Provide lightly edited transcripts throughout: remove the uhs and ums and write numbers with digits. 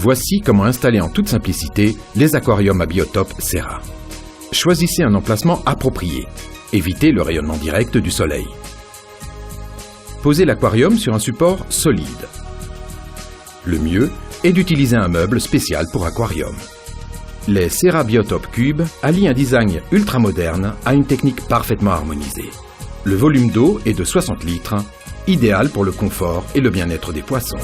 Voici comment installer en toute simplicité les aquariums à biotope Serra. Choisissez un emplacement approprié. Évitez le rayonnement direct du soleil. Posez l'aquarium sur un support solide. Le mieux est d'utiliser un meuble spécial pour aquarium. Les Serra Biotope Cube allient un design ultramoderne à une technique parfaitement harmonisée. Le volume d'eau est de 60 litres, idéal pour le confort et le bien-être des poissons.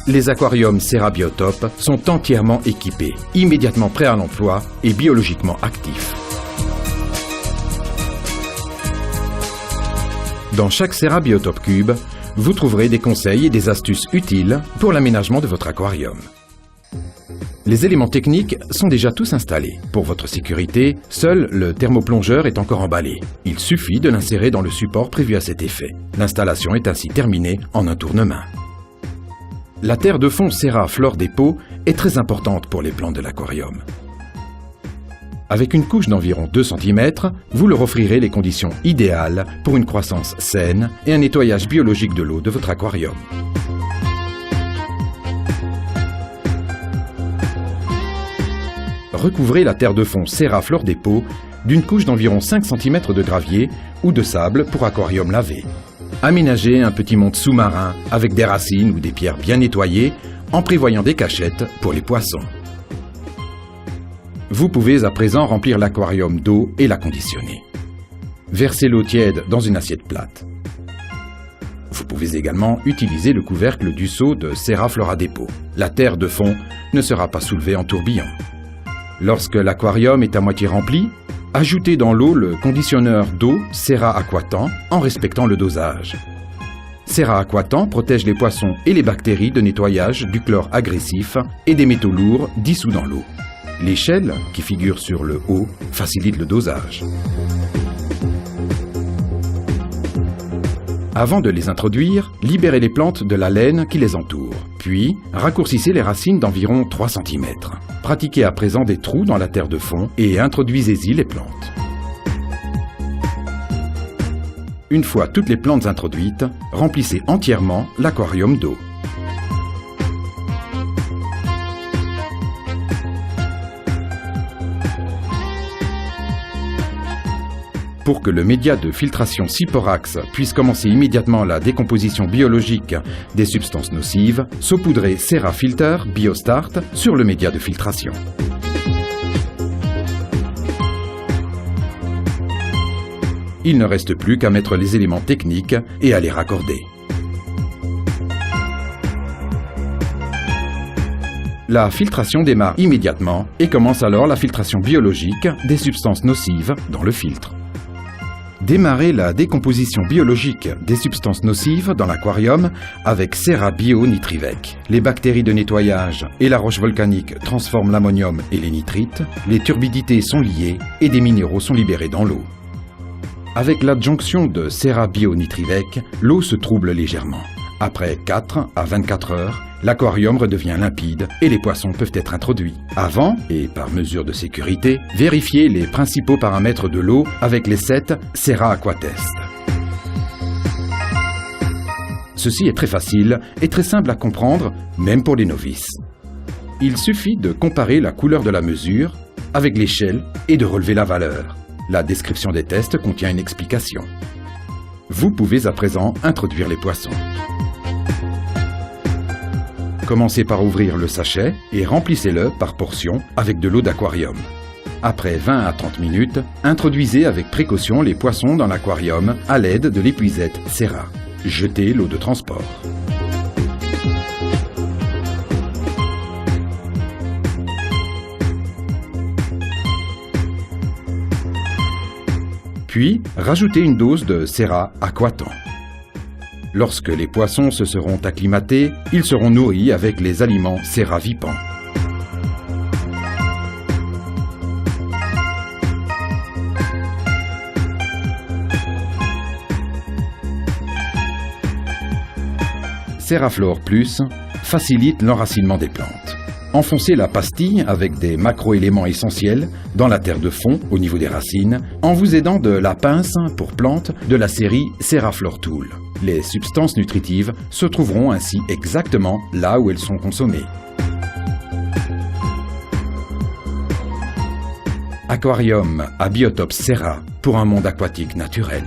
Les aquariums Serra Biotope sont entièrement équipés, immédiatement prêts à l'emploi et biologiquement actifs. Dans chaque Serra Biotope Cube, vous trouverez des conseils et des astuces utiles pour l'aménagement de votre aquarium. Les éléments techniques sont déjà tous installés. Pour votre sécurité, seul le thermoplongeur est encore emballé. Il suffit de l'insérer dans le support prévu à cet effet. L'installation est ainsi terminée en un tournement. La terre de fond Serra Flore des Pots est très importante pour les plantes de l'aquarium. Avec une couche d'environ 2 cm, vous leur offrirez les conditions idéales pour une croissance saine et un nettoyage biologique de l'eau de votre aquarium. Recouvrez la terre de fond Serra Flore des Pots d'une couche d'environ 5 cm de gravier ou de sable pour aquarium lavé. Aménagez un petit monde sous-marin avec des racines ou des pierres bien nettoyées en prévoyant des cachettes pour les poissons. Vous pouvez à présent remplir l'aquarium d'eau et la conditionner. Versez l'eau tiède dans une assiette plate. Vous pouvez également utiliser le couvercle du seau de Serra Flore des Pots. La terre de fond ne sera pas soulevée en tourbillon. Lorsque l'aquarium est à moitié rempli, ajoutez dans l'eau le conditionneur d'eau Serra Aquatan en respectant le dosage. Serra Aquatan protège les poissons et les bactéries de nettoyage du chlore agressif et des métaux lourds dissous dans l'eau. L'échelle, qui figure sur le haut, facilite le dosage. Avant de les introduire, libérez les plantes de la laine qui les entoure. Puis, raccourcissez les racines d'environ 3 cm. Pratiquez à présent des trous dans la terre de fond et introduisez-y les plantes. Une fois toutes les plantes introduites, remplissez entièrement l'aquarium d'eau. Pour que le média de filtration Siporax puisse commencer immédiatement la décomposition biologique des substances nocives, saupoudrez Serra Filter Biostart sur le média de filtration. Il ne reste plus qu'à mettre les éléments techniques et à les raccorder. La filtration démarre immédiatement et commence alors la filtration biologique des substances nocives dans le filtre. Démarrez la décomposition biologique des substances nocives dans l'aquarium avec Serra Bio Nitrivec. Les bactéries de nettoyage et la roche volcanique transforment l'ammonium et les nitrites, les turbidités sont liées et des minéraux sont libérés dans l'eau. Avec l'adjonction de Serra Bio Nitrivec, l'eau se trouble légèrement. Après 4 à 24 heures, l'aquarium redevient limpide et les poissons peuvent être introduits. Avant, et par mesure de sécurité, vérifiez les principaux paramètres de l'eau avec les 7 Serra Aquatest. Ceci est très facile et très simple à comprendre, même pour les novices. Il suffit de comparer la couleur de la mesure avec l'échelle et de relever la valeur. La description des tests contient une explication. Vous pouvez à présent introduire les poissons. Commencez par ouvrir le sachet et remplissez-le par portion avec de l'eau d'aquarium. Après 20 à 30 minutes, introduisez avec précaution les poissons dans l'aquarium à l'aide de l'épuisette Serra. Jetez l'eau de transport. Puis, rajoutez une dose de Serra Aquatan. Lorsque les poissons se seront acclimatés, ils seront nourris avec les aliments Serra Vipan. Serra Flore Plus facilite l'enracinement des plantes. Enfoncez la pastille avec des macro-éléments essentiels dans la terre de fond au niveau des racines en vous aidant de la pince pour plantes de la série Serraflor-Tool. Les substances nutritives se trouveront ainsi exactement là où elles sont consommées. Aquarium à Biotope Serra pour un monde aquatique naturel.